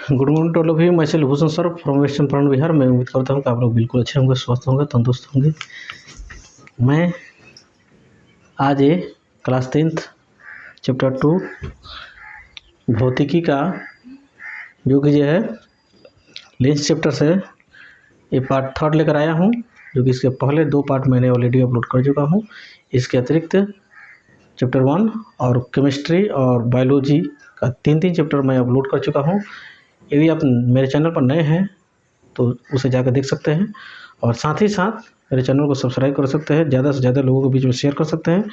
Good morning to all of you. मैं Bhushan sir from western front Bihar. मैं उम्मीद करता हूँ कि आप लोग बिल्कुल अच्छे होंगे, स्वस्थ होंगे, तंदुरुस्त होंगे। मैं आज ये क्लास 10th चैप्टर 2 भौतिकी का जो कि ये है लेंस चैप्टर से ये पार्ट 3 लेकर आया हूँ, जो कि इसके पहले 2 पार्ट मैंने ऑलरेडी अपलोड कर चुका हूँ। इसके अतिरिक्त चैप्टर 1 और केमिस्ट्री और बायोलॉजी का 3 चैप्टर मैं अपलोड कर चुका हूँ। यदि आप मेरे चैनल पर नए हैं तो उसे जाकर देख सकते हैं, और साथ ही साथ मेरे चैनल को सब्सक्राइब कर सकते हैं, ज़्यादा से ज़्यादा लोगों के बीच में शेयर कर सकते हैं।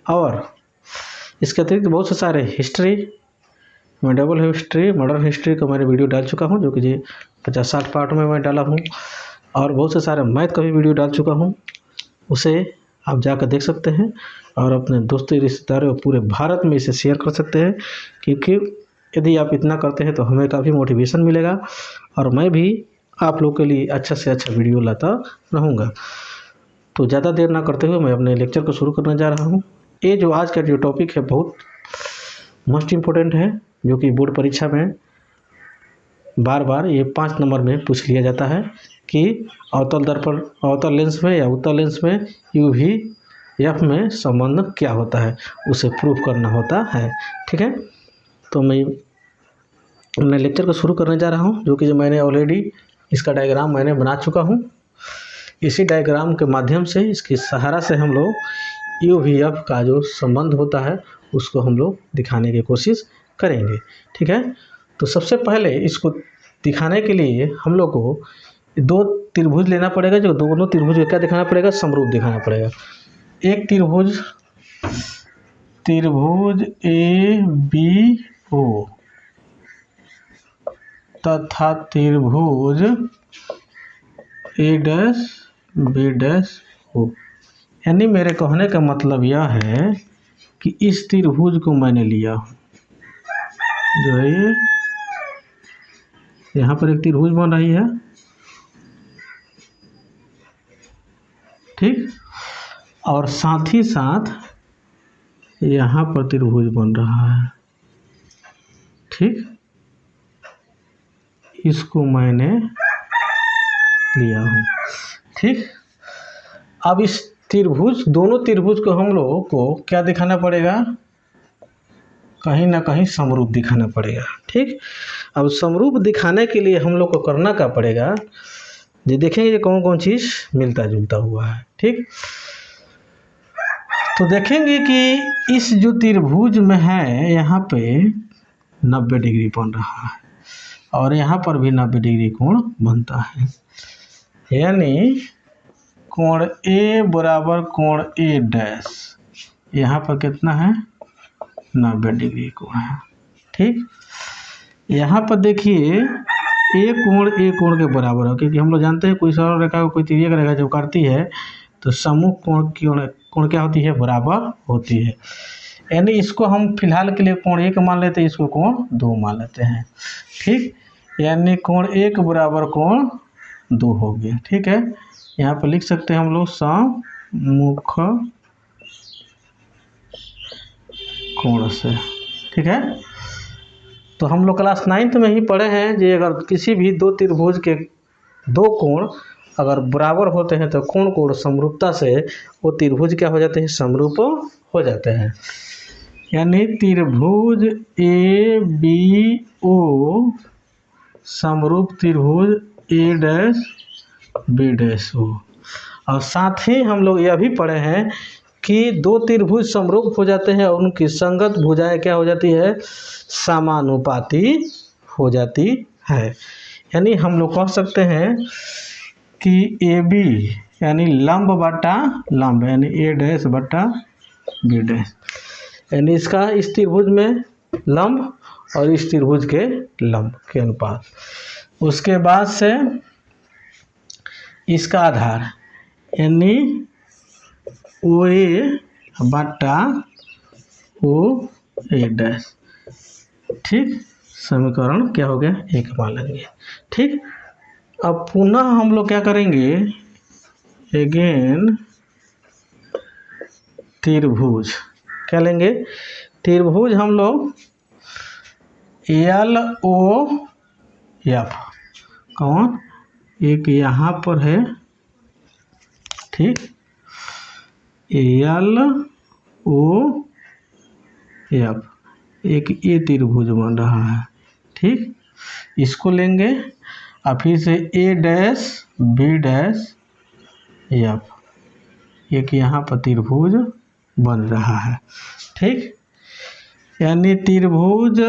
और इसके अतिरिक्त बहुत से सारे history, double history, modern history का मैंने वीडियो डाल चुका हूं, जो कि जी 50-60 पार्ट में मैं डाला हूं। और बहुत से सारे मैथ का भी वीडियो डाल चुका हूं, उसे आप जाकर देख सकते हैं और अपने दोस्तों रिश्तेदारों और पूरे भारत में इसे शेयर कर सकते हैं, क्योंकि यदि आप इतना करते हैं तो हमें काफ़ी मोटिवेशन मिलेगा और मैं भी आप लोग के लिए अच्छा से अच्छा वीडियो लाता रहूँगा। तो ज़्यादा देर ना करते हुए मैं अपने लेक्चर को शुरू करने जा रहा हूँ। ये जो आज का जो टॉपिक है बहुत मोस्ट इम्पोर्टेंट है, जो कि बोर्ड परीक्षा में बार बार ये 5 नंबर में पूछ लिया जाता है कि अवतल दर्पण, अवतल लेंस में या उत्तल लेंस में यूवी एफ में संबंध क्या होता है, उसे प्रूफ करना होता है। ठीक है, तो मैं अपने लेक्चर को शुरू करने जा रहा हूँ, जो कि जो मैंने ऑलरेडी इसका डायग्राम मैंने बना चुका हूँ। इसी डायग्राम के माध्यम से, इसके सहारा से हम लोग यूवीएफ का जो संबंध होता है उसको हम लोग दिखाने की कोशिश करेंगे। ठीक है, तो सबसे पहले इसको दिखाने के लिए हम लोग को 2 त्रिभुज लेना पड़ेगा। जो दोनों त्रिभुज को क्या दिखाना पड़ेगा? समरूप दिखाना पड़ेगा। एक त्रिभुज ए बी ओ तथा त्रिभुज ए डैश बी डैश ओ। यानी मेरे कहने का मतलब यह है कि इस त्रिभुज को मैंने लिया हूँ, जो है ये यहाँ पर एक त्रिभुज बन रही है। ठीक, और साथ ही साथ यहाँ पर त्रिभुज बन रहा है। ठीक, इसको मैंने लिया हूँ। ठीक, अब इस त्रिभुज, दोनों त्रिभुज को हम लोगों को क्या दिखाना पड़ेगा? कहीं ना कहीं समरूप दिखाना पड़ेगा। ठीक, अब समरूप दिखाने के लिए हम लोग को करना क्या पड़ेगा? ये देखेंगे कौन कौन चीज़ मिलता जुलता हुआ है। ठीक, तो देखेंगे कि इस जो त्रिभुज में है यहाँ पे 90 डिग्री बन रहा है और यहाँ पर भी 90 डिग्री कोण बनता है। यानी कोण ए बराबर कोण ए डैश, यहाँ पर कितना है? 90 डिग्री कोण है। ठीक, यहाँ पर देखिए ए कोण के बराबर है, क्योंकि हम लोग जानते हैं कोई सरल रेखा को, कोई तिर्यक रेखा जब काटती है तो सम्मुख कोण क्या होती है? बराबर होती है। यानी इसको हम फिलहाल के लिए कोण 1 मान लेते हैं, इसको कोण 2 मान लेते हैं। ठीक, यानी कोण 1 बराबर कोण 2 हो गया। ठीक है, यहाँ पर लिख सकते हैं हम लोग सम्मुख कोण से। ठीक है, तो हम लोग क्लास 9th में ही पढ़े हैं कि अगर किसी भी 2 त्रिभुज के 2 कोण अगर बराबर होते हैं तो कोण समरूपता से वो त्रिभुज क्या हो जाते हैं? समरूप हो जाते हैं। यानी त्रिभुज ए बी ओ समरूप त्रिभुज ए डैश बी डैश ओ। और साथ ही हम लोग यह भी पढ़े हैं कि 2 त्रिभुज समरूप हो जाते हैं और उनकी संगत भुजाएं क्या हो जाती है? समानुपाती हो जाती है। यानी हम लोग कह सकते हैं कि ए बी यानी लंब बटा लंब, यानी ए डैश बटा बी डैश, यानी इसका इस त्रिभुज में लंब और इस त्रिभुज के लंब के अनुपात। उसके बाद से इसका आधार यानी ओ ए बटा ओ ए डैश। ठीक, समीकरण क्या हो गया? 1 मान लेंगे। ठीक, अब पुनः हम लोग क्या करेंगे? अगेन त्रिभुज क्या लेंगे? त्रिभुज हम लोग एल ओ एफ, कौन, एक यहाँ पर है, ठीक, एल ओ एफ, एक ये त्रिभुज बन रहा है, ठीक, इसको लेंगे। अब फिर से ए डैश बी डैश एफ, एक यहाँ पर त्रिभुज बन रहा है, ठीक, यानी त्रिभुज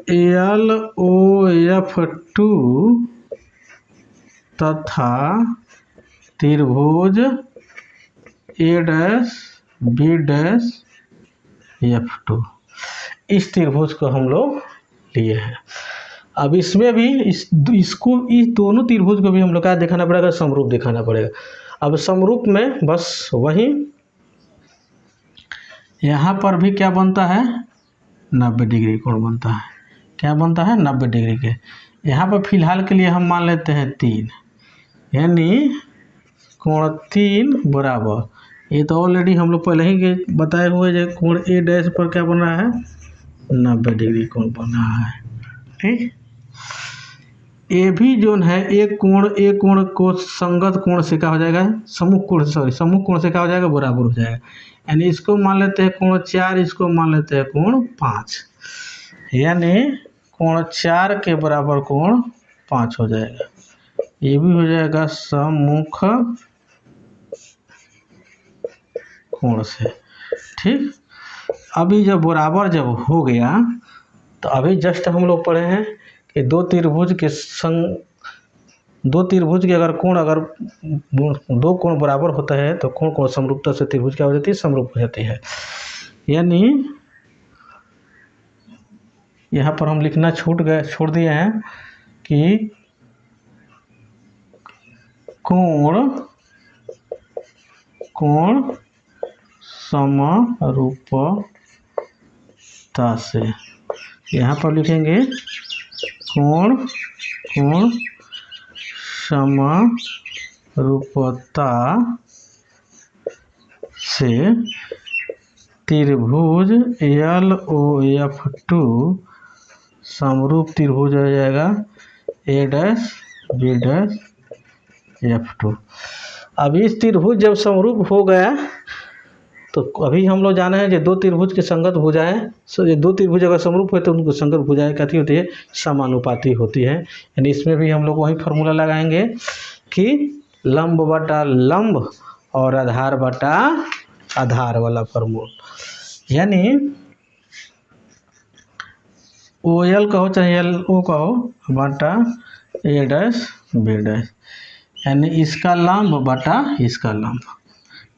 एल ओ एफ टू तथा त्रिभुज A dash B dash F two, इस त्रिभुज को हम लोग लिए हैं। अब इसमें भी इस दोनों त्रिभुज को भी हम लोग क्या दिखाना पड़ेगा, समरूप दिखाना पड़ेगा। अब समरूप में बस वही यहाँ पर भी क्या बनता है, 90 डिग्री कोण बनता है, क्या बनता है, 90 डिग्री के। यहाँ पर फिलहाल के लिए हम मान लेते हैं 3, यानी कोण 3 बराबर, ये तो ऑलरेडी हम लोग पहले ही बताए हुए जो कोण ए डैश पर क्या बन रहा है, 90 डिग्री कोण बन रहा है, ठीक। ए भी जो है एक कोण को संगत कोण से क्या हो जाएगा, सम्मुख कोण से क्या हो जाएगा, बराबर हो जाएगा। यानी इसको मान लेते हैं कोण 4, इसको मान लेते हैं कोण 5, यानी कोण 4 के बराबर कोण 5 हो जाएगा। ये भी हो जाएगा सम्मुख कोण से, ठीक। अभी जब बराबर जब हो गया तो अभी जस्ट हम लोग पढ़े हैं कि दो त्रिभुज के अगर कोण अगर दो कोण बराबर होता है तो कोण समरूपता से त्रिभुज क्या हो जाती है, समरूप हो जाती है। यानी यहाँ पर हम लिखना छोड़ दिए हैं कि कोण समरूपता से, यहाँ पर लिखेंगे कोण समरूपता से त्रिभुज एल ओ एफ टू समरूप त्रिभुज हो जाएगा A dash B dash F two. अब इस त्रिभुज जब समरूप हो गया तो अभी हम लोग जाना है कि दो त्रिभुज के संगत भुजाएं, ये दो त्रिभुज अगर समरूप है तो उनको संगत भुजाएं कैसी होती है, समानुपाती होती है। यानी इसमें भी हम लोग वही फार्मूला लगाएंगे कि लंब बटा लंब और आधार बटा आधार वाला फार्मूला। यानी ओ एल कहो चाहे एल ओ कहो बटा ए डैश बी डैश, यानी इसका लंब बटा इसका लंब,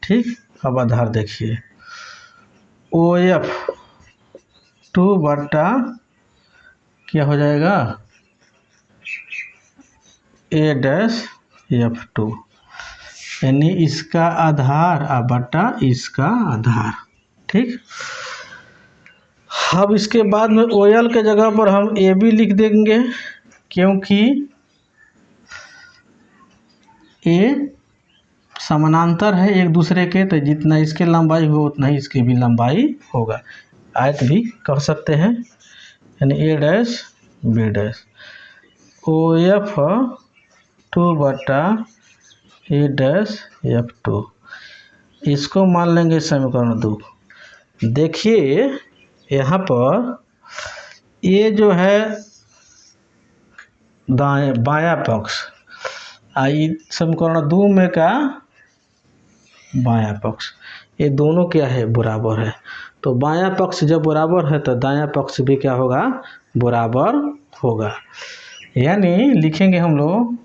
ठीक। अब आधार देखिए, ओ एफ 2 बटा क्या हो जाएगा, ए डैश एफ 2, यानी इसका आधार बटा इसका आधार, ठीक। अब इसके बाद में ओ एल के जगह पर हम ए बी लिख देंगे, क्योंकि ए समानांतर है एक दूसरे के, तो जितना इसके लंबाई हो उतना ही इसकी भी लंबाई होगा। आयत भी कह सकते हैं, यानी A dash B dash, O F 2 बटा ए डैश एफ 2, इसको मान लेंगे समीकरण 2। देखिए यहाँ पर ये जो है बायां पक्ष, समीकरण 2 में का बायां पक्ष, ये दोनों क्या है, बराबर है। तो बायां पक्ष जब बराबर है तो दायां पक्ष भी क्या होगा, बराबर होगा। यानी लिखेंगे हम लोग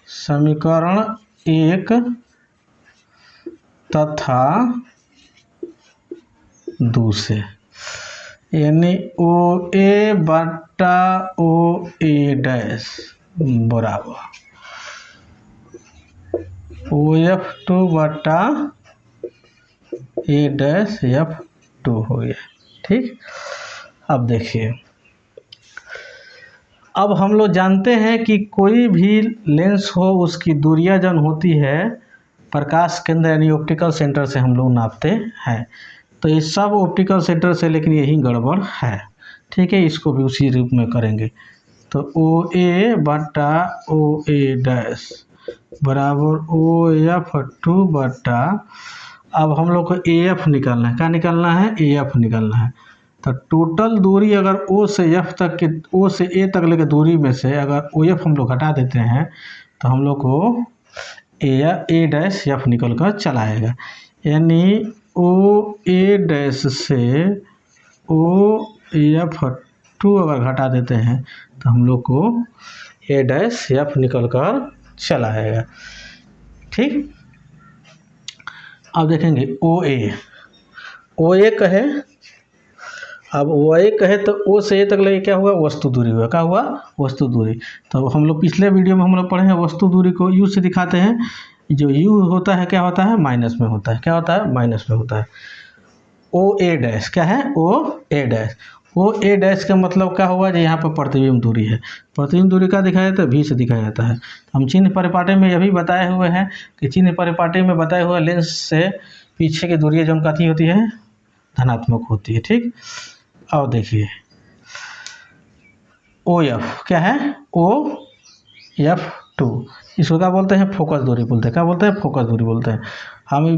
समीकरण 1 तथा 2 से, यानी ओ ए बटा ओ ए डैश बराबर ओ एफ 2 बटा ए डैश एफ 2 हो गया, ठीक। अब देखिए, अब हम लोग जानते हैं कि कोई भी लेंस हो उसकी दूरियां जन होती है प्रकाश केंद्र यानी ऑप्टिकल सेंटर से हम लोग नापते हैं। तो ये सब ऑप्टिकल सेंटर से, लेकिन यही गड़बड़ है, ठीक है। इसको भी उसी रूप में करेंगे, तो OA बटा OA डैश बराबर OF2 बटा, अब हम लोग को AF निकालना है। क्या निकालना है? AF निकालना है। तो टोटल दूरी अगर O से F तक के, O से A तक लेकर दूरी में से अगर OF हम लोग हटा देते हैं तो हम लोग को A डैश F निकल कर चला आएगा। यानी OA डैश से OF2 अगर घटा देते हैं तो हम लोग को A डैश F निकल कर चला आएगा। ठीक, अब देखेंगे OA कहे, अब OA कहे तो O से A तक लगे क्या हुआ? वस्तु दूरी हुआ। क्या हुआ? वस्तु दूरी। तो हम लोग पिछले वीडियो में हम लोग पढ़े हैं वस्तु दूरी को U से दिखाते हैं। जो U होता है क्या होता है? माइनस में होता है। क्या होता है? माइनस में होता है। OA डैश क्या है? OA dash. OA डैश का मतलब क्या हुआ? जो यहाँ पर प्रतिबिंब दूरी है। प्रतिबिंब दूरी का दिखाया जाता है? V से दिखाया जाता है। हम चिन्ह परिपाटी में यह भी बताए हुए हैं कि चिन्ह परिपाटी में बताए हुए लेंस से पीछे की दूरी जो कथी होती है? धनात्मक होती है। ठीक, अब देखिए OF क्या है? OF2, इसको क्या बोलते हैं? फोकस दूरी बोलते हैं। क्या बोलते हैं? फोकस दूरी बोलते हैं। हम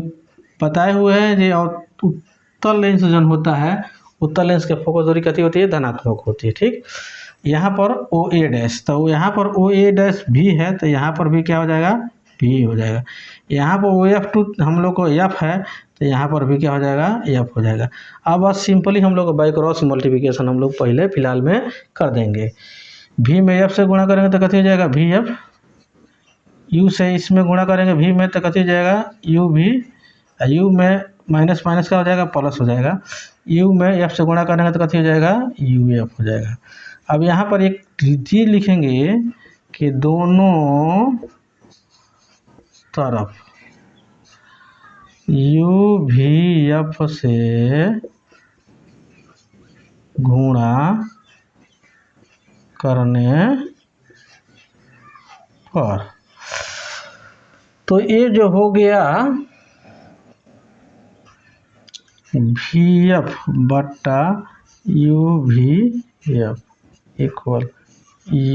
बताए हुए हैं जो उत्तल लेंस जो होता है, उत्तल लेंस के फोकस दूरी कितनी होती है? धनात्मक होती है। ठीक, यहाँ पर OA डैश, तो यहाँ पर OA डैश भी है तो यहाँ पर भी क्या हो जाएगा? भी हो जाएगा। यहाँ पर OF2 हम लोग को F है तो यहाँ पर भी क्या हो जाएगा? F हो जाएगा। अब बस सिंपली हम लोग बाई क्रॉस मल्टीप्लिकेशन हम लोग पहले फिलहाल में कर देंगे। V में F से गुणा करेंगे तो कितनी हो जाएगा? VF। U से इसमें गुणा करेंगे V में तो कितनी हो जाएगा? UV। U में माइनस माइनस का हो जाएगा? प्लस हो जाएगा। U में F से गुणा करेंगे तो कितनी हो जाएगा? UF हो जाएगा। अब यहाँ पर एक चीज लिखेंगे कि दोनों तरफ UVF से गुणा करने पर, तो ये जो हो गया VF बटा UVF इक्वल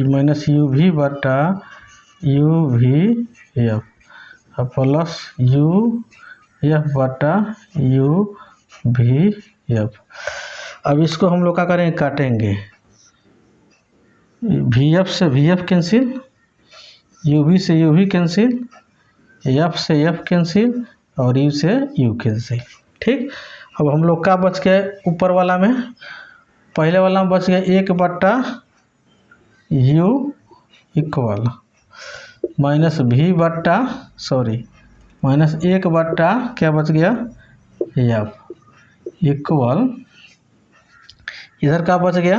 माइनस UV बटा UVF प्लस UF बटा UVF। अब इसको हम लोग क्या करेंगे? काटेंगे। VF से VF कैंसिल, UV से UV कैंसिल, F से F कैंसिल और U से U कैंसिल। ठीक, अब हम लोग का बच गए ऊपर वाला में, पहले वाला में बच गया 1 बटा U इक्वल माइनस V बटा माइनस 1 बटा क्या बच गया? F इक्वल, इधर का बच गया?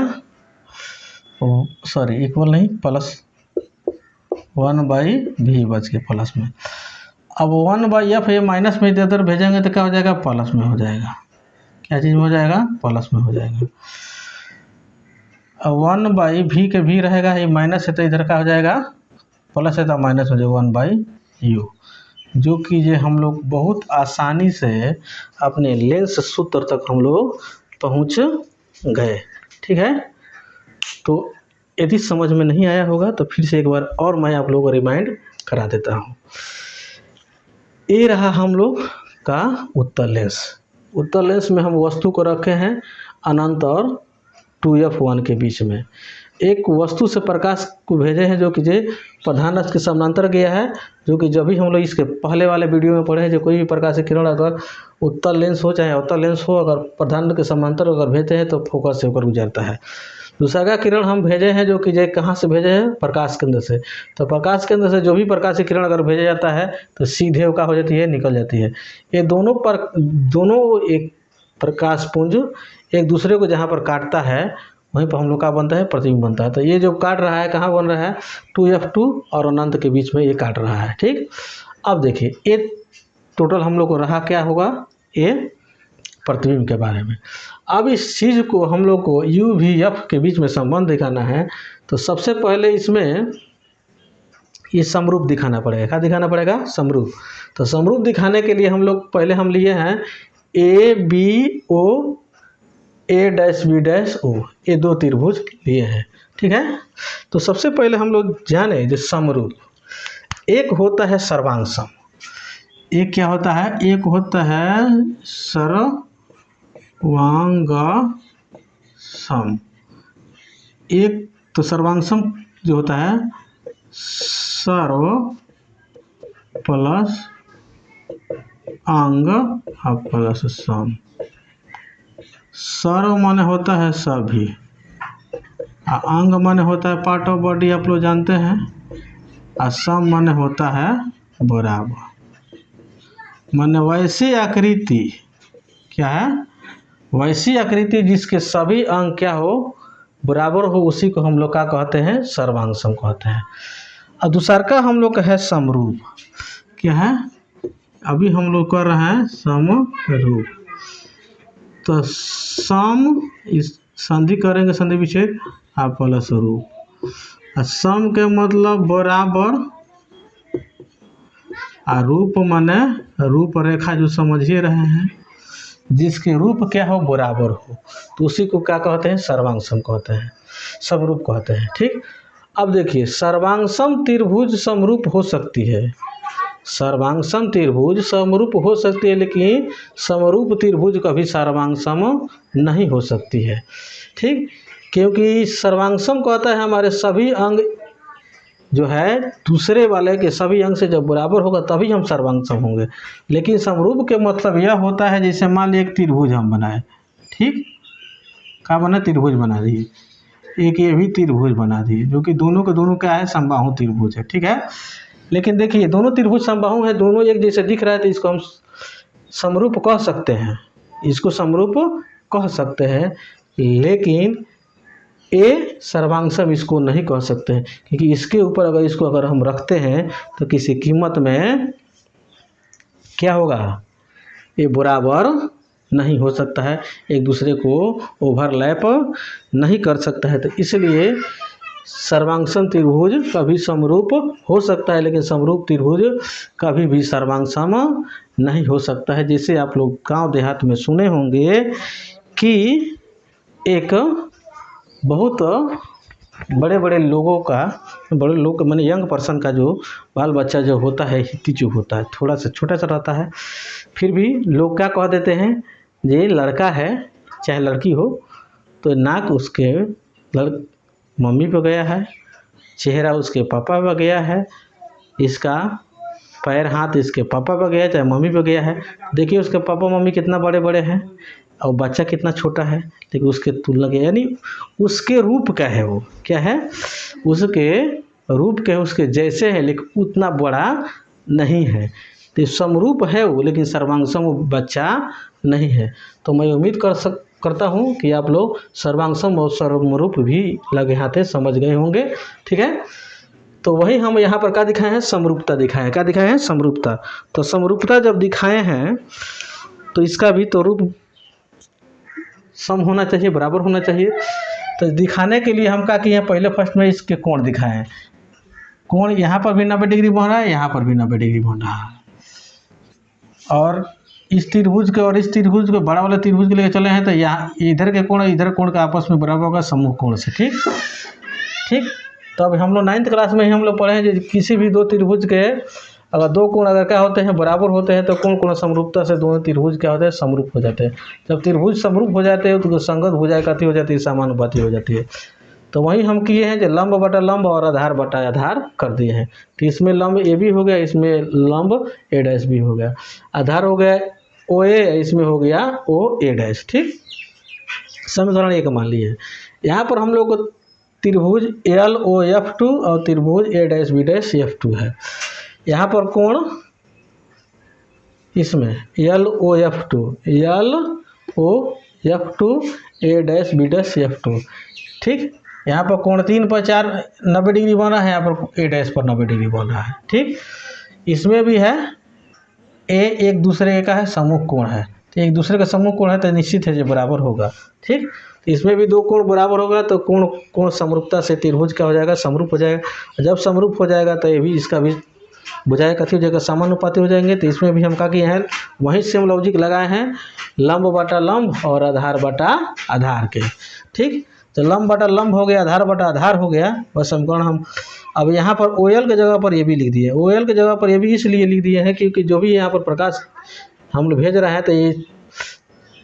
इक्वल नहीं, प्लस 1/V बच गया प्लस में। अब 1/F ये माइनस में इधर भेजेंगे तो क्या हो जाएगा? प्लस में हो जाएगा। क्या चीज़ में हो जाएगा? प्लस में हो जाएगा। अब 1/V के V रहेगा, ये माइनस है तो इधर का हो जाएगा? प्लस है तो माइनस हो जाएगा 1/U, जो कि ये हम लोग बहुत आसानी से अपने लेंस सूत्र तक हम लोग पहुँच गए। ठीक है, तो यदि समझ में नहीं आया होगा तो फिर से एक बार और मैं आप लोगों को रिमाइंड करा देता हूँ। ये रहा हम लोग का उत्तल लेंस। उत्तल लेंस में हम वस्तु को रखे हैं अनंत और 2F1 के बीच में। एक वस्तु से प्रकाश को भेजे हैं जो कि जे प्रधान अक्ष के समानांतर गया है, जो कि जब भी हम लोग इसके पहले वाले वीडियो में पढ़े हैं, जो कोई भी प्रकाश की किरण अगर उत्तल लेंस हो चाहे अवतल लेंस हो, अगर प्रधान के समानांतर अगर भेजते हैं तो फोकस से होकर गुजरता है। दूसरा किरण हम भेजे हैं जो कि जे कहाँ से भेजे हैं? प्रकाश केंद्र से। तो प्रकाश केंद्र से जो भी प्रकाश की किरण अगर भेजा जाता है तो सीधे क्या हो जाती है? निकल जाती है। ये दोनों एक प्रकाश पुंज एक दूसरे को जहाँ पर काटता है वहीं पर हम लोग का बनता है? प्रतिबिंब बनता है। तो ये जो काट रहा है कहाँ बन रहा है? 2F2 और अनंत के बीच में ये काट रहा है। ठीक, अब देखिए ये टोटल हम लोग को रहा क्या होगा? ये प्रतिबिंब के बारे में। अब इस चीज़ को हम लोग को UVF के बीच में संबंध दिखाना है तो सबसे पहले इसमें ये समरूप दिखाना पड़ेगा। क्या दिखाना पड़ेगा? समरूप। तो समरूप दिखाने के लिए हम लोग पहले हम लिए हैं ABO ए डैश बी डैश ओ, ये दो त्रिभुज लिए हैं। ठीक है, तो सबसे पहले हम लोग जाने जो समरूप, एक होता है सर्वांग सम, एक क्या होता है, एक होता है सर्वांग सम, एक तो सर्वांग सम जो होता है सर्व प्लस अंग प्लस सम। सर्व माने होता है सभी, अंग माने होता है पार्ट ऑफ बॉडी, आप लोग जानते हैं, और सम माने होता है बराबर, माने वैसी आकृति, क्या है, वैसी आकृति जिसके सभी अंग क्या हो, बराबर हो, उसी को हम लोग क्या कहते हैं, सर्वांग सम कहते हैं। और दूसरा का हम लोग का है समरूप, क्या है, अभी हम लोग कर रहे हैं समरूप। तो सम इस संधि करेंगे, संधि विच्छेद आप प्लस रूप, सम के मतलब बराबर, और रूप माने रूप रेखा जो समझिए रहे हैं, जिसके रूप क्या हो, बराबर हो, तो उसी को क्या कहते हैं, सर्वांग सम कहते हैं, समरूप कहते हैं। ठीक, अब देखिए सर्वांग सम त्रिभुज समरूप हो सकती है, सर्वांग सम त्रिभुज समरूप हो सकती है, लेकिन समरूप त्रिभुज कभी सर्वांग सम नहीं हो सकती है। ठीक, क्योंकि सर्वांग सम कहता है हमारे सभी अंग जो है दूसरे वाले के सभी अंग से जब बराबर होगा तभी हम सर्वांग सम होंगे। लेकिन समरूप के मतलब यह होता है, जैसे मान लीजिए एक त्रिभुज हम बनाए, ठीक, क्या बना, त्रिभुज बना दिए, एक ये भी त्रिभुज बना दिए, जो कि दोनों के दोनों क्या है, समबाहु त्रिभुज है। ठीक है, लेकिन देखिए दोनों त्रिभुज समबाहु है, दोनों एक जैसे दिख रहा है, तो इसको हम समरूप कह सकते हैं, इसको समरूप कह सकते हैं, लेकिन ए सर्वांग सम इसको नहीं कह सकते हैं, क्योंकि इसके ऊपर अगर इसको अगर हम रखते हैं तो किसी कीमत में क्या होगा, ये बराबर नहीं हो सकता है, एक दूसरे को ओवरलैप नहीं कर सकता है। तो इसलिए सर्वांग सम त्रिभुज कभी समरूप हो सकता है, लेकिन समरूप त्रिभुज कभी भी सर्वांग सम नहीं हो सकता है। जैसे आप लोग गांव देहात में सुने होंगे कि एक बहुत बड़े बड़े लोगों का, बड़े लोग माने यंग पर्सन का जो बाल बच्चा जो होता है, हित्ती जो होता है, थोड़ा सा छोटा सा रहता है, फिर भी लोग क्या कह देते हैं, ये लड़का है चाहे लड़की हो, तो नाक उसके मम्मी पे गया है, चेहरा उसके पापा पे गया है, इसका पैर हाथ इसके पापा पे गया है चाहे मम्मी पे गया है। देखिए उसके पापा मम्मी कितना बड़े बड़े हैं और बच्चा कितना छोटा है, लेकिन उसके तुलना के, यानी उसके रूप का है, वो क्या है, उसके रूप के उसके जैसे है, लेकिन उतना बड़ा नहीं है, तो समरूप है वो, लेकिन सर्वांग सम बच्चा नहीं है। तो मैं उम्मीद करता हूँ कि आप लोग सर्वांग सम और समरूप भी लगे हाथे समझ गए होंगे। ठीक है, तो वही हम यहाँ पर क्या दिखाए हैं, समरूपता दिखाए हैं। क्या दिखाए हैं, समरूपता। तो समरूपता जब दिखाए हैं तो इसका भी तो रूप सम होना चाहिए, बराबर होना चाहिए। तो दिखाने के लिए हम क्या किए हैं, पहले फर्स्ट में इसके कोण दिखाए हैं, कोण यहाँ पर भी 90 डिग्री बन रहा है, यहाँ पर भी 90 डिग्री बन रहा है, और इस त्रिभुज के और इस त्रिभुज के, बड़ा वाला त्रिभुज के लेके चले हैं, तो यहाँ इधर के कोण इधर कोण का आपस में बराबर होगा समूह कोण से। ठीक ठीक, तो अभी हम लोग 9th क्लास में ही हम लोग पढ़े हैं, जो किसी भी दो त्रिभुज के अगर दो कोण अगर क्या होते हैं, बराबर होते हैं, तो कोण कोण समरूपता से दोनों त्रिभुज क्या होते हैं, समरूप हो जाते हैं। जब त्रिभुज समरूप हो जाते हैं तो संगत भुजाएं कथी हो जाती है, समानुपाती हो जाती है। तो वही हम किए हैं, जो लंब बटा लंब और आधार बटा आधार कर दिए हैं। तो इसमें लंब ए भी हो गया, इसमें लंब ए डैश भी हो गया, आधार हो गया ओ ए, इसमें हो गया ओ ए डैश। ठीक, समीकरण एक मान लिए। यहाँ पर हम लोग को त्रिभुज एल ओ एफ 2 और त्रिभुज A dash B dash F 2 है। यहाँ पर कोण इसमें L O F 2, L O F 2 A dash B dash F 2। ठीक, यहाँ पर कोण 3 पर 4 90 डिग्री बन रहा है, यहाँ पर ए डैश पर 90 डिग्री बन रहा है। ठीक, इसमें भी है, ए एक दूसरे का है समूह कोण है, तो एक दूसरे का समूह कोण है तो निश्चित है जो बराबर होगा। ठीक, तो इसमें भी दो कोण बराबर होगा, तो कोण समरूपता से त्रिभुज क्या हो जाएगा, समरूप हो जाएगा। जब समरूप हो जाएगा तो ये भी इसका भी बुझाए कथी हो जाएगा, समानुपाती हो जाएंगे। तो इसमें भी हम क्या किए हैं, वहीं सेम लॉजिक लगाए हैं, लंब बटा लंब और आधार बटा आधार के। ठीक, तो लंब बटा लंब हो गया, आधार बटा आधार हो गया, वह समीकरण हम अब यहाँ पर OL की जगह पर ये भी लिख दिए। OL की जगह पर ये भी इसलिए लिख दिए हैं क्योंकि जो भी यहाँ पर प्रकाश हम लोग भेज रहे हैं तो ये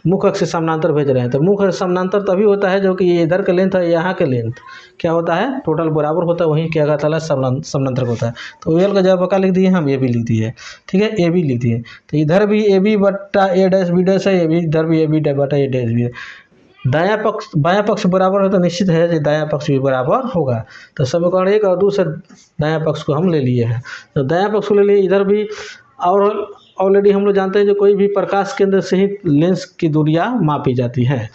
मुख्य अक्ष से समानांतर भेज रहे हैं। तो मुख्य समानांतर तभी होता है जो कि ये इधर का लेंथ है, यहाँ के लेंथ क्या होता है, टोटल बराबर होता है, वहीं क्या कहता है समानांतर होता है। तो OL का जगह पर लिख दिए हम, ये भी लिख दिए। ठीक है, ए भी लिख दिए। तो इधर भी ए बी बट्टा ए डैश बी डैश है, ये भी इधर भी ए बी बटा ए डैश बी है। दायां पक्ष बायां पक्ष बराबर है तो निश्चित है कि दायां पक्ष भी बराबर होगा। तो समीकरण 1 और 2 से दायां पक्ष को हम ले लिए हैं। तो दायां पक्ष को ले लिए, इधर भी और ऑलरेडी हम लोग जानते हैं जो कोई भी प्रकाश केंद्र से ही लेंस की दूरियां मापी जाती है।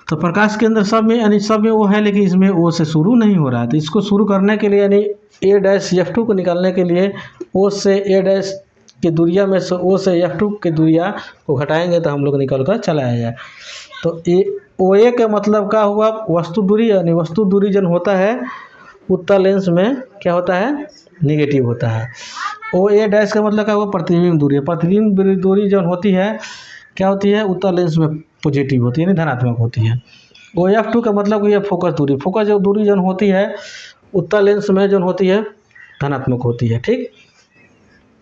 तो प्रकाश केंद्र सब में यानी सब में वो है, लेकिन इसमें ओ से शुरू नहीं हो रहा है। तो इसको शुरू करने के लिए यानी ए डैश F2 को निकालने के लिए ओ से ए डैश की दूरिया में से ओ से F2 की दूरिया को घटाएंगे तो हम लोग निकल कर चला आएगा। तो OA का मतलब क्या हुआ, वस्तु दूरी, यानी वस्तु दूरी जन होता है उत्तल लेंस में क्या होता है, निगेटिव होता है। OA डैश का मतलब क्या हुआ, प्रतिबिंब दूरी। प्रतिबिंब दूरी जब होती है क्या होती है, उत्तल लेंस में पॉजिटिव होती है, यानी धनात्मक होती है। OF2 का मतलब ये फोकस दूरी। फोकस जो दूरी जन होती है उत्तल लेंस में जन होती है धनात्मक होती है। ठीक,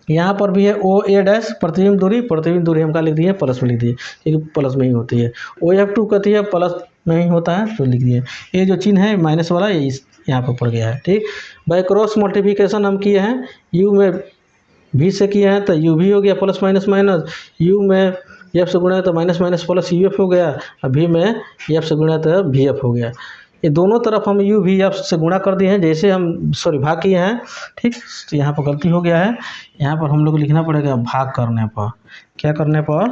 यहाँ पर भी है OA डैश प्रतिबिंब दूरी। प्रतिबिंब दूरी हम क्या लिख दिए, प्लस में लिख दिए क्योंकि प्लस में ही होती है। OF2 कहती है प्लस में ही होता है तो लिख दिए। ये जो चिन्ह है माइनस वाला ये यहाँ पर पड़ गया है। ठीक, बाय क्रॉस मल्टीप्लिकेशन हम किए हैं, U में V से किए हैं तो UV हो गया प्लस माइनस माइनस, U में F से गुणा है तो माइनस माइनस प्लस UF हो गया, V में F से गुणा तो VF हो गया। ये दोनों तरफ हम UVF से गुणा कर दिए हैं, जैसे हम भाग किए हैं। ठीक, तो यहाँ पर गलती हो गया है, यहाँ पर हम लोग लिखना पड़ेगा भाग करने पर, क्या करने पर,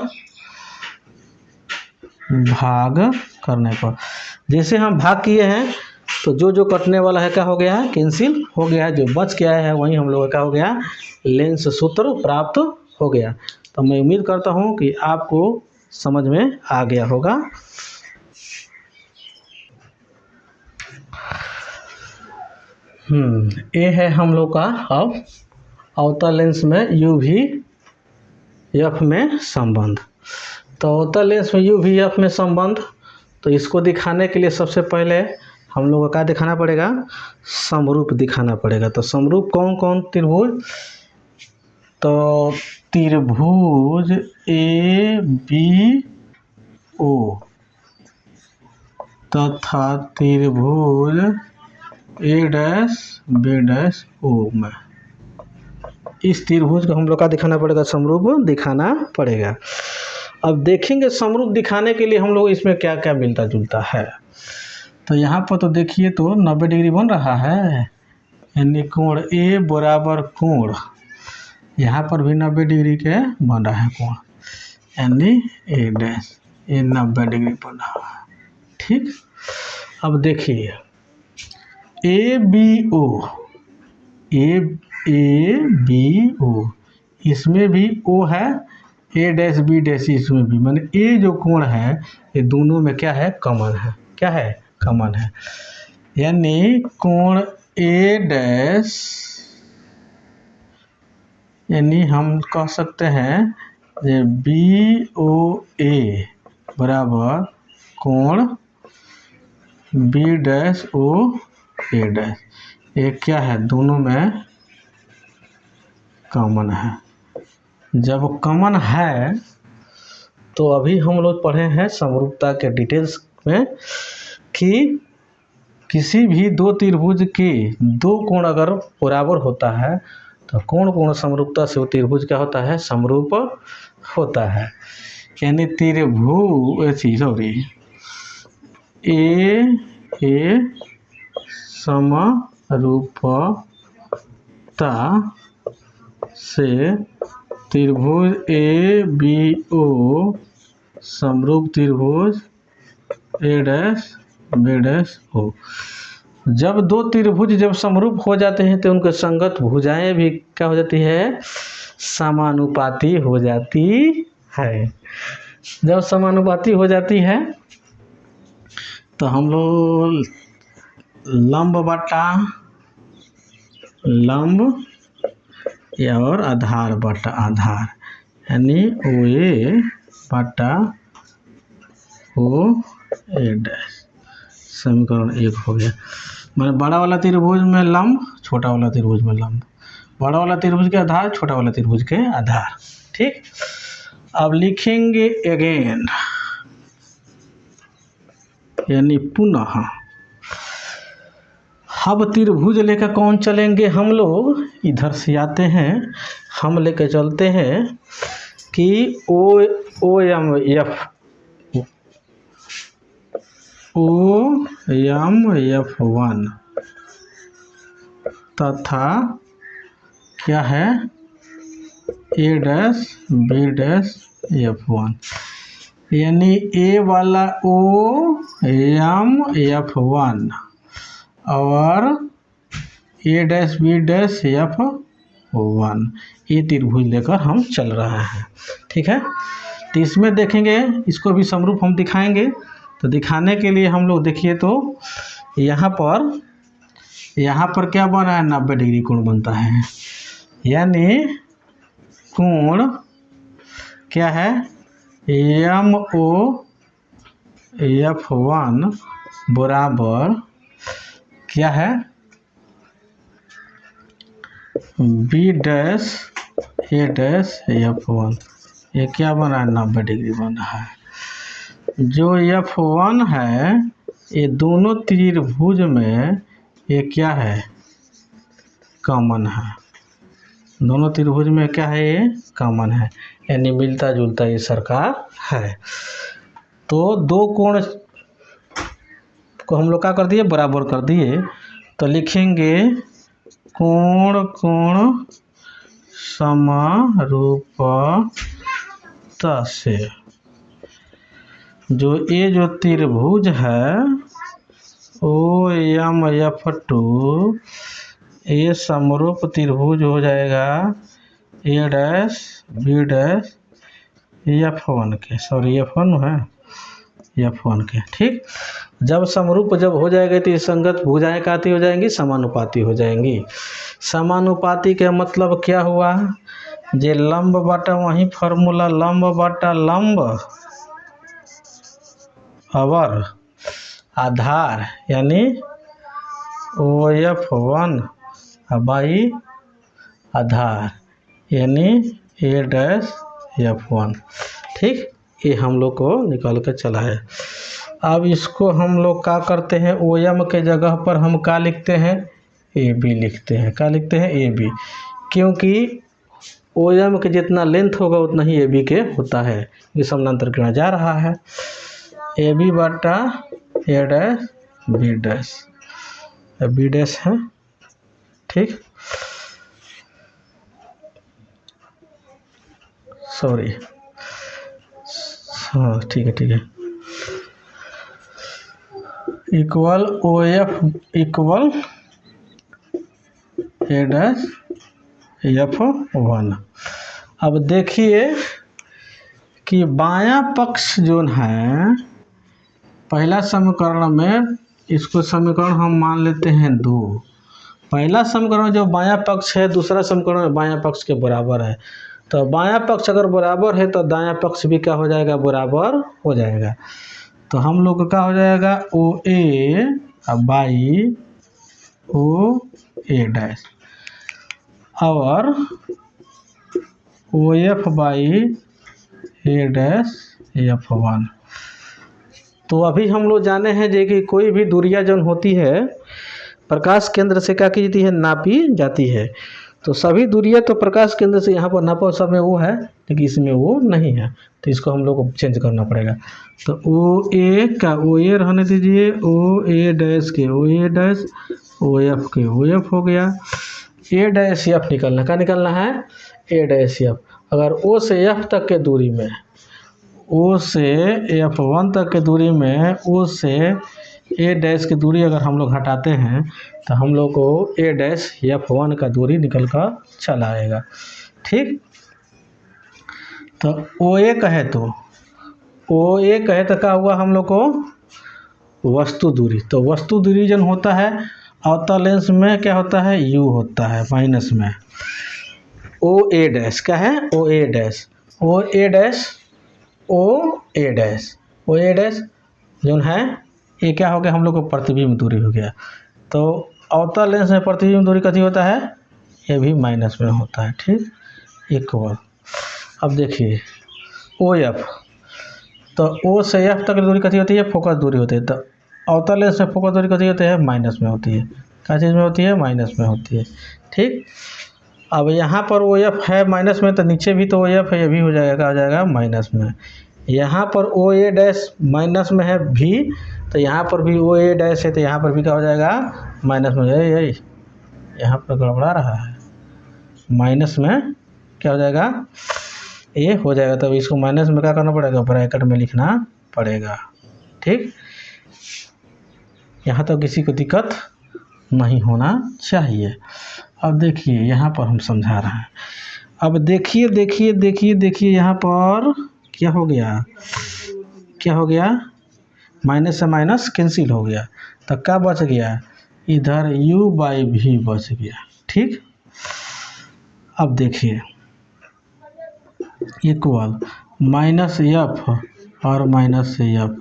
भाग करने पर। जैसे हम भाग किए हैं तो जो जो कटने वाला है क्या हो गया है, कैंसिल हो गया है। जो बच के आया है वहीं हम लोग का क्या हो गया, लेंस सूत्र प्राप्त हो गया। तो मैं उम्मीद करता हूँ कि आपको समझ में आ गया होगा। ये है हम लोग का अब अवतल लेंस में UV-F में संबंध। तो अवतल लेंस में UV-F में संबंध, तो इसको दिखाने के लिए सबसे पहले हम लोग को क्या दिखाना पड़ेगा, समरूप दिखाना पड़ेगा। तो समरूप कौन कौन त्रिभुज, तो त्रिभुज ABO तथा त्रिभुज A-B-O में, इस त्रिभुज को हम लोग का दिखाना पड़ेगा, समरूप दिखाना पड़ेगा। अब देखेंगे समरूप दिखाने के लिए हम लोग इसमें क्या क्या मिलता जुलता है। तो यहाँ पर तो देखिए तो 90 डिग्री बन रहा है, यानी कोण A बराबर कोण, यहाँ पर भी 90 डिग्री के बन रहा है कोण, यानी A डैश, ये 90 डिग्री बन रहा है। ठीक, अब देखिए ABO इसमें भी O है, A डैश B डैश इसमें भी, माने A जो कोण है ये दोनों में क्या है, कॉमन है। क्या है, कॉमन है, यानी कोण A डैश, यानी हम कह सकते हैं BOA बराबर कोण B डैश OA डैश, ये क्या है, दोनों में कॉमन है। जब कॉमन है तो अभी हम लोग पढ़े हैं समरूपता के डिटेल्स में कि किसी भी दो त्रिभुज के दो कोण अगर बराबर होता है तो कोण कोण समरूपता से वो त्रिभुज क्या होता है, समरूप होता है। यानी त्रिभुज ए समरूपता से त्रिभुज ABO समरूप त्रिभुज A dash B dash O। जब दो त्रिभुज जब समरूप हो जाते हैं तो उनके संगत भुजाएं भी क्या हो जाती है, समानुपाती हो जाती है। जब समानुपाती हो जाती है तो हम लोग लंब बटा लंब और आधार बटा आधार, यानी ओ ए बटा ओ ए डैश। समीकरण 1 हो गया। मैंने बड़ा वाला त्रिभुज में लंब, छोटा वाला त्रिभुज में लंब, बड़ा वाला त्रिभुज के आधार, छोटा वाला त्रिभुज के आधार। ठीक, अब लिखेंगे अगेन, यानी पुनः। अब त्रिभुज लेकर कौन चलेंगे हम लोग, इधर से आते हैं, हम लेकर चलते हैं कि ओ एम एफ 1 तथा क्या है ए डैश बी डैश एफ 1, यानी ए वाला ओ एम एफ 1 और ए डैश बी डैश एफ 1, ये त्रिभुज लेकर हम चल रहे हैं। ठीक है, तो इसमें देखेंगे, इसको भी समरूप हम दिखाएंगे। तो दिखाने के लिए हम लोग देखिए तो यहाँ पर क्या बना है, 90 डिग्री कोण बनता है, यानी कोण क्या है एम ओ एफ 1 बराबर क्या है बी डैश ए डैश एफ 1, ये क्या बना है 90 डिग्री बना है। जो एफ 1 है ये दोनों त्रिभुज में ये क्या है कॉमन है, दोनों त्रिभुज में क्या है ये कॉमन है, यानी मिलता जुलता ये सरकार है। तो दो कोण को हम लोग क्या कर दिए, बराबर कर दिए। तो लिखेंगे कोण कोण समरूपता से जो ये जो त्रिभुज है ओ एम एफ 2, ये समरूप त्रिभुज हो जाएगा A dash B dash F 1 के, सॉरी एफ 1 है एफ 1 के। ठीक, जब समरूप जब हो जाएगा तो ये संगत भुजाएं काती हो जाएंगी, समानुपाती हो जाएंगी। समानुपाती का मतलब क्या हुआ, जे लंब बटा वही फार्मूला लंब बटा लंब और आधार, यानी ओ एफ 1 बाई आधार, यानी ए डैश एफ 1। ठीक, ये हम लोग को निकाल कर चला है। अब इसको हम लोग क्या करते हैं, ओ एम के जगह पर हम क्या लिखते हैं, ए बी लिखते हैं। क्या लिखते हैं, ए बी, क्योंकि ओ एम के जितना लेंथ होगा उतना ही ए बी के होता है, ये समानांतर किरण जा रहा है। ए बी बटा A dash B dash, B dash है। ठीक, सॉरी, हाँ ठीक है, equal O F equal A dash F 1। अब देखिए कि बायां पक्ष जो है पहला समीकरण में, इसको समीकरण हम मान लेते हैं 2। पहला समीकरण जो बायां पक्ष है दूसरा समीकरण बायां पक्ष के बराबर है, तो बायां पक्ष अगर बराबर है तो दायां पक्ष भी क्या हो जाएगा, बराबर हो जाएगा। तो हम लोग का क्या हो जाएगा, ओ ए बाई ओ ए डैश और O F by A dash F 1। तो अभी हम लोग जाने हैं जे कि कोई भी दूरियां जो होती है प्रकाश केंद्र से क्या की जाती है, नापी जाती है। तो सभी दूरियां तो प्रकाश केंद्र से यहाँ पर नापा सब में वो है, लेकिन इसमें वो नहीं है, तो इसको हम लोग को चेंज करना पड़ेगा। तो ओ ए का ओ ए रहने दीजिए, ओ ए डैश के ओ ए डैश, ओ एफ के ओ एफ हो गया। ए डैश एफ निकलना, क्या निकलना है, ए डैश एफ। अगर ओ से एफ तक के दूरी में, ओ से एफ 1 तक के दूरी में, ओ से ए डैश की दूरी अगर हम लोग हटाते हैं तो हम लोग को ए डैश एफ 1 का दूरी निकल कर चला आएगा। ठीक, तो ओ ए कहे तो क्या हुआ हम लोग को वस्तु दूरी। तो वस्तु दूरी जन होता है अवतल लेंस में क्या होता है, यू होता है माइनस में। ओ ए डैश, क्या है ओ A dash, O A dash, O A dash, O A dash जो है ये क्या हो गया हम लोग को प्रतिबिंब दूरी हो गया। तो अवतल लेंस में प्रतिबिंब दूरी कथी होता है, ये भी माइनस में होता है, ठीक, इक्वल। अब देखिए ओ एफ, तो ओ से एफ तक की दूरी कथी होती है, फोकस दूरी होती है। तो अवतल लेंस में फोकस दूरी कथी होती है, माइनस में होती है। क्या चीज़ में होती है, माइनस में होती है, ठीक। अब यहाँ पर ओ एफ है माइनस में, तो नीचे भी तो ओ एफ है, ये भी हो जाएगा, आ जाएगा माइनस में। यहाँ पर ओ ए डैश माइनस में है भी, तो यहाँ पर भी ओ ए डैश है, तो यहाँ पर भी क्या हो जाएगा, माइनस में। यही यहाँ पर गड़बड़ा रहा है, माइनस में क्या हो जाएगा, ये हो जाएगा। तब इसको माइनस में क्या करना पड़ेगा, ब्रैकेट में लिखना पड़ेगा, ठीक। यहाँ तो किसी को दिक्कत नहीं होना चाहिए। अब देखिए यहाँ पर हम समझा रहे हैं। अब देखिए देखिए देखिए देखिए यहाँ पर क्या हो गया, क्या हो गया, माइनस से माइनस कैंसिल हो गया, तो क्या बच गया, इधर u बाई भी बच गया, ठीक। अब देखिए इक्वल माइनस एफ और माइनस से एफ,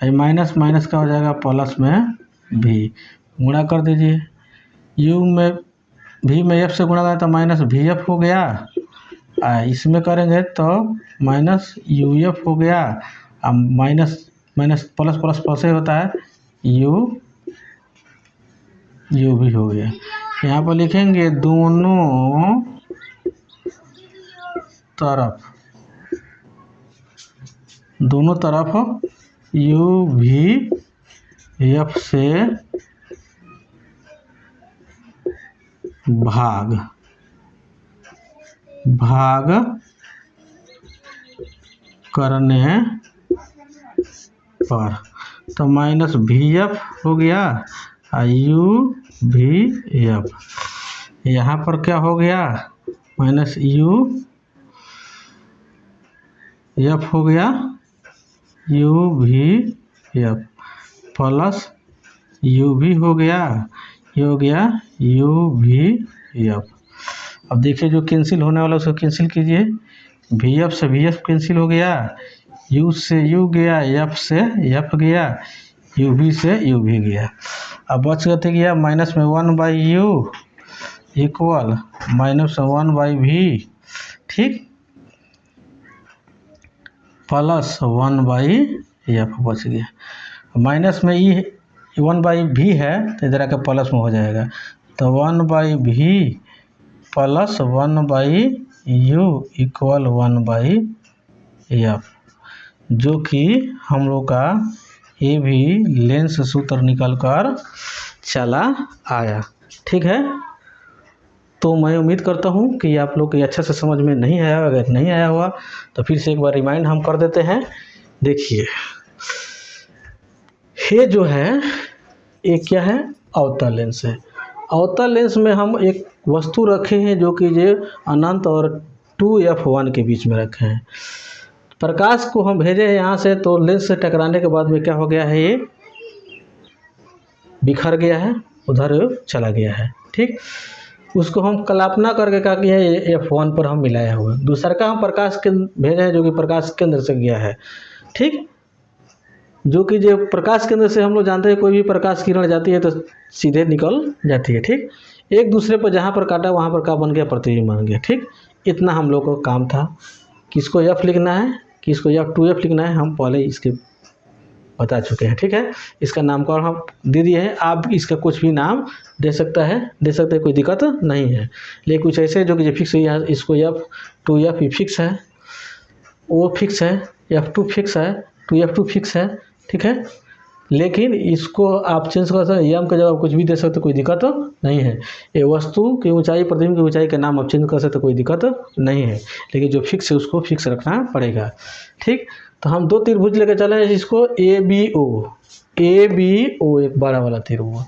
माइनस माइनस का हो जाएगा प्लस में भी, गुणा कर दीजिए। u में भी में एफ से गुणा करें तो माइनस भी एफ हो गया, इसमें करेंगे तो माइनस यू एफ हो गया। अब minus minus plus plus plus ही होता है, यू भी हो गया। यहाँ पर लिखेंगे दोनों तरफ, दोनों तरफ यू भी एफ से भाग करने पर, तो माइनस भी एफ हो गया और यू भी एफ, यहाँ पर क्या हो गया, माइनस यू एफ हो गया, यू भी एफ प्लस यू भी हो गया, ये हो गया यू भी एफ। अब देखिए जो कैंसिल होने वाला उसको कैंसिल कीजिए, वी एफ से वी एफ कैंसिल हो गया, यू से यू गया, एफ से एफ गया, यू भी से यू भी गया। अब बच गया गया माइनस में 1/u इक्वल माइनस 1/v, ठीक, प्लस 1/f बच गया। माइनस में ई 1/v है तो इधर आकर प्लस में हो जाएगा, तो 1/v plus 1/u equal 1/f, जो कि हम लोग का ये भी लेंस सूत्र निकल कर चला आया, ठीक है। तो मैं उम्मीद करता हूँ कि आप लोग को अच्छे से समझ में नहीं आया, अगर नहीं आया हुआ तो फिर से एक बार रिमाइंड हम कर देते हैं। देखिए ये जो है ये क्या है, अवतल लेंस है। अवतल लेंस में हम एक वस्तु रखे हैं जो कि ये अनंत और 2f1 के बीच में रखे हैं। प्रकाश को हम भेजे हैं यहाँ से, तो लेंस से टकराने के बाद में क्या हो गया है, ये बिखर गया है, उधर चला गया है, ठीक। उसको हम कल्पना करके क्या किया है, ये f1 पर हम मिलाया हुआ है। दूसरा का हम प्रकाश के भेजे हैं जो कि प्रकाश केंद्र से गया है, ठीक, जो कि जो प्रकाश केंद्र से हम लोग जानते हैं कोई भी प्रकाश किरण जाती है तो सीधे निकल जाती है, ठीक। एक दूसरे पर जहाँ पर काटा वहाँ पर क्या बन गया, प्रतिबिंब बन गया, ठीक। इतना हम लोग को काम था। किसको f लिखना है, किसको f2f लिखना है, हम पहले इसके बता चुके हैं, ठीक है। इसका नामकरण हम दे दिए हैं, आप इसका कुछ भी नाम दे सकते हैं, कोई दिक्कत नहीं है। लेकिन कुछ ऐसे जो कि फिक्स है, इसको f2f फिक्स है, ओ फिक्स है, f2 फिक्स है, 2f2 फिक्स है, ठीक है। लेकिन इसको आप चेंज कर सकते हैं, एम का जगह कुछ भी दे सकते, कोई दिक्कत नहीं है। ये वस्तु की ऊंचाई, प्रतिबिंब की ऊंचाई के नाम आप चेंज कर सकते, कोई दिक्कत नहीं है। लेकिन जो फिक्स है उसको फिक्स रखना पड़ेगा, ठीक। तो हम दो त्रिभुज लेकर चले हैं, इसको ए बी ओ एक बड़ा वाला त्रिभुज,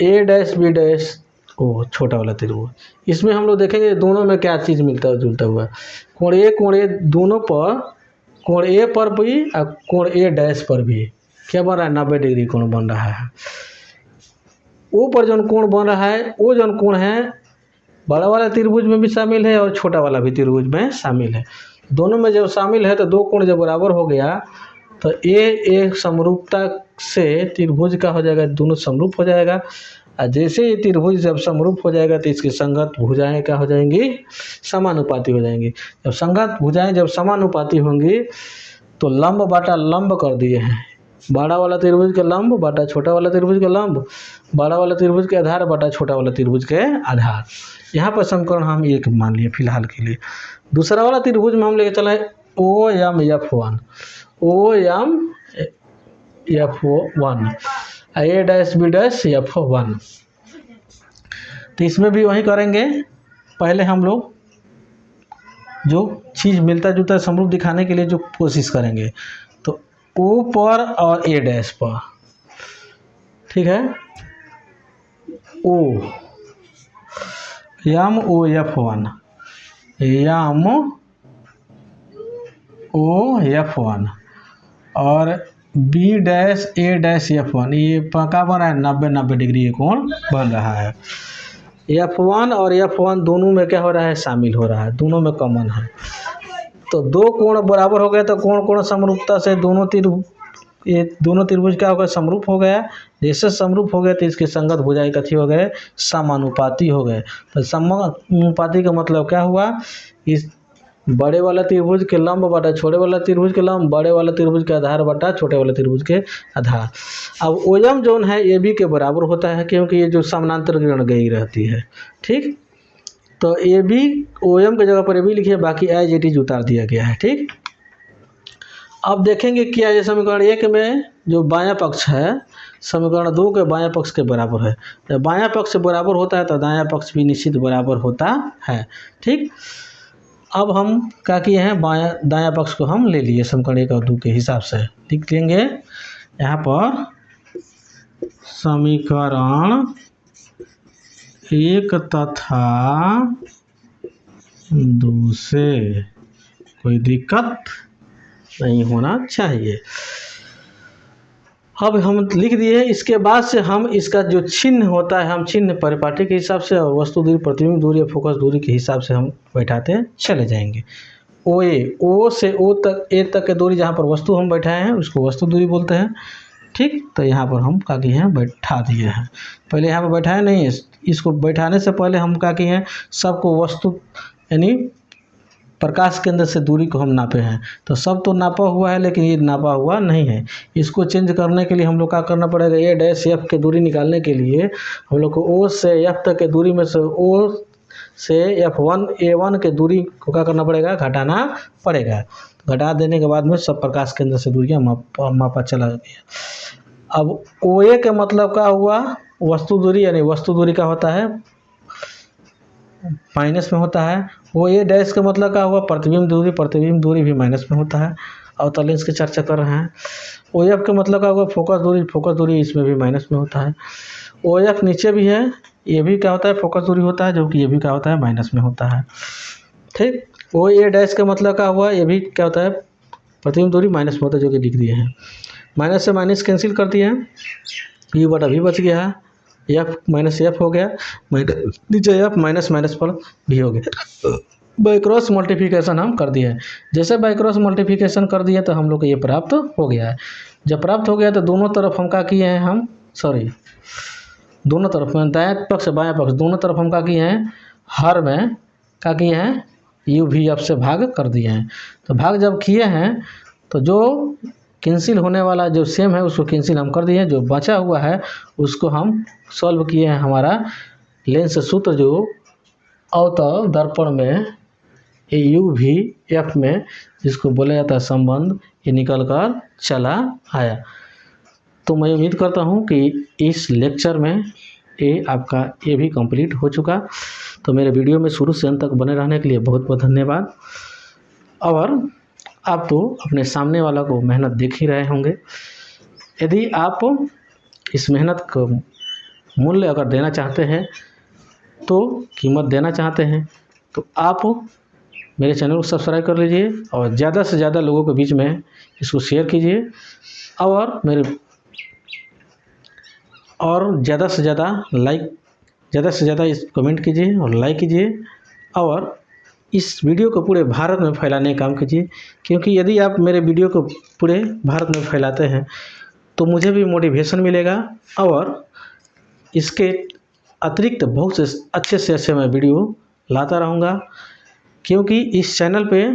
ए डैश बी डैश ओ छोटा वाला त्रिभुज। इसमें हम लोग देखेंगे दोनों में क्या चीज़ मिलता जुलता हुआ, कोण ए दोनों पर, कोण ए पर भी और कोण ए डैश पर भी क्या बन रहा है, 90 डिग्री कोण बन रहा है। ओ पर जो कोण बन रहा है, वो जो कोण है बड़ा वाला त्रिभुज में भी शामिल है और छोटा वाला भी त्रिभुज में शामिल है। दोनों में जब शामिल है तो दो कोण जब बराबर हो गया तो ये एक समरूपता से त्रिभुज का हो जाएगा, दोनों समरूप हो जाएगा। और जैसे ये त्रिभुज जब समरूप हो जाएगा तो इसकी संगत भुजाएं क्या हो जाएंगी, समानुपाती हो जाएंगी। जब संगत भुजाएं जब समानुपाती होंगी तो लंब बाटा लंब कर दिए हैं, बड़ा वाला त्रिभुज के लंब बाटा छोटा वाला त्रिभुज के लंब, बड़ा वाला त्रिभुज के आधार बाटा छोटा वाला त्रिभुज के आधार। यहाँ पर समीकरण हम एक मान लिए फिलहाल के लिए। दूसरा वाला त्रिभुज में हम लेके चले OMF1, OMF1 A'(B')F1। तो इसमें भी वही करेंगे। पहले हम लोग जो चीज़ मिलता जुलता समरूप दिखाने के लिए जो कोशिश करेंगे तो O पर और A' पर, ठीक है। MOF1 और B'(A')F1, ये पक्का बन रहा है, 90 डिग्री ये कोण बन रहा है। F1 और F1 दोनों में क्या हो रहा है, शामिल हो रहा है, दोनों में कॉमन है। तो दो कोण बराबर हो गए तो कोण कोण समरूपता से दोनों त्रिभुज क्या हो गए, समरूप हो गया। जैसे समरूप हो गए तो इसके संगत भुजाएं कथी हो गए, समानुपाती हो गए। तो समानुपाती का मतलब क्या हुआ, इस बड़े वाला त्रिभुज के लंब बटा छोटे वाला त्रिभुज के लंब, बड़े वाला त्रिभुज के आधार बटा छोटे वाले त्रिभुज के आधार। अब OM जोन है ये भी के बराबर होता है क्योंकि ये जो समानांतर किरण गई रहती है, ठीक। तो ये भी OM की जगह पर ये भी लिखिए, बाकी एज इट इज उतार दिया गया है, ठीक। अब देखेंगे क्या ये समीकरण 1 में जो बायां पक्ष है समीकरण 2 के बायां पक्ष के बराबर है। जब बायां पक्ष बराबर होता है तो दायां पक्ष भी निश्चित बराबर होता है, ठीक। अब हम क्या किए हैं, दायां पक्ष को हम ले लिए समीकरण 1 और 2 के हिसाब से। लिख लेंगे यहाँ पर समीकरण 1 तथा 2 से कोई दिक्कत नहीं होना चाहिए। अब हम लिख दिए। इसके बाद से हम इसका जो चिन्ह होता है हम चिन्ह परिपाटी के हिसाब से और वस्तु दूरी, प्रतिबिंब दूरी या फोकस दूरी के हिसाब से हम बैठाते चले जाएंगे। O से O तक A तक की दूरी जहाँ पर वस्तु हम बैठाए हैं उसको वस्तु दूरी बोलते हैं, ठीक। तो यहाँ पर हम क्या किए हैं, बैठा दिए हैं। पहले यहाँ पर बैठाए नहीं है, इसको बैठाने से पहले हम क्या किए हैं, सबको वस्तु यानी प्रकाश केंद्र से दूरी को हम नापे हैं। तो सब तो नापा हुआ है लेकिन ये नापा हुआ नहीं है। इसको चेंज करने के लिए हम लोग क्या करना पड़ेगा, A'(F) की दूरी निकालने के लिए हम लोग को O से F तक की दूरी में से O से A1 के दूरी को क्या करना पड़ेगा, घटाना पड़ेगा। घटा देने के बाद में सब प्रकाश केंद्र से दूरियाँ मापा चला गया। अब OA के मतलब क्या हुआ, वस्तु दूरी, यानी वस्तु दूरी का होता है माइनस में होता है। OA' का मतलब क्या हुआ, प्रतिबिंब दूरी भी माइनस में होता है। और तलेंस की चर्चा कर रहे हैं। OF का मतलब क्या हुआ, फोकस दूरी इसमें भी माइनस में होता है। OF नीचे भी है, ये भी क्या होता है, फोकस दूरी होता है, जो कि ये भी क्या होता है, माइनस में होता है, ठीक। OA' का मतलब क्या हुआ, ये भी क्या होता है, प्रतिबिंब दूरी माइनस में होता है, जो कि लिख दिए हैं। माइनस से माइनस कैंसिल कर दिए हैं, U बटा V बच गया है, F माइनस F हो गया, नीचे F माइनस पर भी हो गया। बाई क्रॉस मल्टीप्लिकेशन हम कर दिए हैं। जैसे बाई क्रॉस मल्टीप्लिकेशन कर दिए तो हम लोग को ये प्राप्त हो गया है। जब प्राप्त हो गया तो दोनों तरफ हम क्या किए हैं, दोनों तरफ में दाएं पक्ष बाएं पक्ष दोनों तरफ हम क्या किए हैं, हर में क्या किए हैं, UV से भाग कर दिए हैं। तो भाग जब किए हैं तो जो कैंसिल होने वाला जो सेम है उसको कैंसिल हम कर दिए हैं, जो बचा हुआ है उसको हम सॉल्व किए हैं। हमारा लेंस सूत्र जो अवतल दर्पण में UV में जिसको बोला जाता है संबंध, ये निकल कर चला आया। तो मैं उम्मीद करता हूँ कि इस लेक्चर में ये आपका ये भी कंप्लीट हो चुका। तो मेरे वीडियो में शुरू से अंत तक बने रहने के लिए बहुत बहुत धन्यवाद। और आप तो अपने सामने वाला को मेहनत देख ही रहे होंगे। यदि आप इस मेहनत को मूल्य अगर देना चाहते हैं, तो कीमत देना चाहते हैं, तो आप मेरे चैनल को सब्सक्राइब कर लीजिए और ज़्यादा से ज़्यादा लोगों के बीच में इसको शेयर कीजिए और ज़्यादा से ज़्यादा लाइक ज़्यादा से ज़्यादा इस कमेंट कीजिए और लाइक कीजिए और इस वीडियो को पूरे भारत में फैलाने का काम कीजिए, क्योंकि यदि आप मेरे वीडियो को पूरे भारत में फैलाते हैं तो मुझे भी मोटिवेशन मिलेगा और इसके अतिरिक्त बहुत से अच्छे मैं वीडियो लाता रहूँगा। क्योंकि इस चैनल पे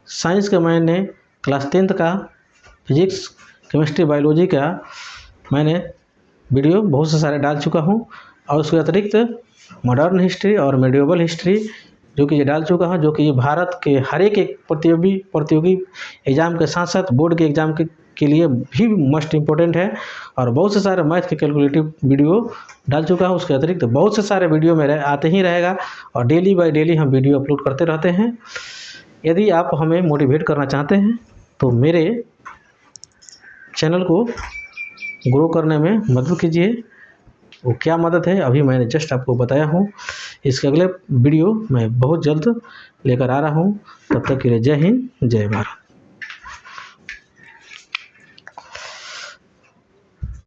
साइंस का मैंने क्लास 10th का फिजिक्स, केमिस्ट्री, बायोलॉजी का मैंने वीडियो बहुत से सारे डाल चुका हूँ और उसके अतिरिक्त मॉडर्न हिस्ट्री और मेडिएवल हिस्ट्री जो कि ये डाल चुका हूँ, जो कि भारत के हर एक प्रतियोगी एग्ज़ाम के साथ साथ बोर्ड के एग्ज़ाम के लिए भी मोस्ट इम्पोर्टेंट है। और बहुत से सारे मैथ के कैलकुलेटिव वीडियो डाल चुका हूँ। उसके अतिरिक्त बहुत से सारे वीडियो मेरे आते ही रहेगा और डेली बाय डेली हम वीडियो अपलोड करते रहते हैं। यदि आप हमें मोटिवेट करना चाहते हैं तो मेरे चैनल को ग्रो करने में मदद कीजिए। वो क्या मदद है अभी मैंने जस्ट आपको बताया हूँ। इसके अगले वीडियो मैं बहुत जल्द लेकर आ रहा हूँ। तब तक के लिए जय हिंद, जय भारत।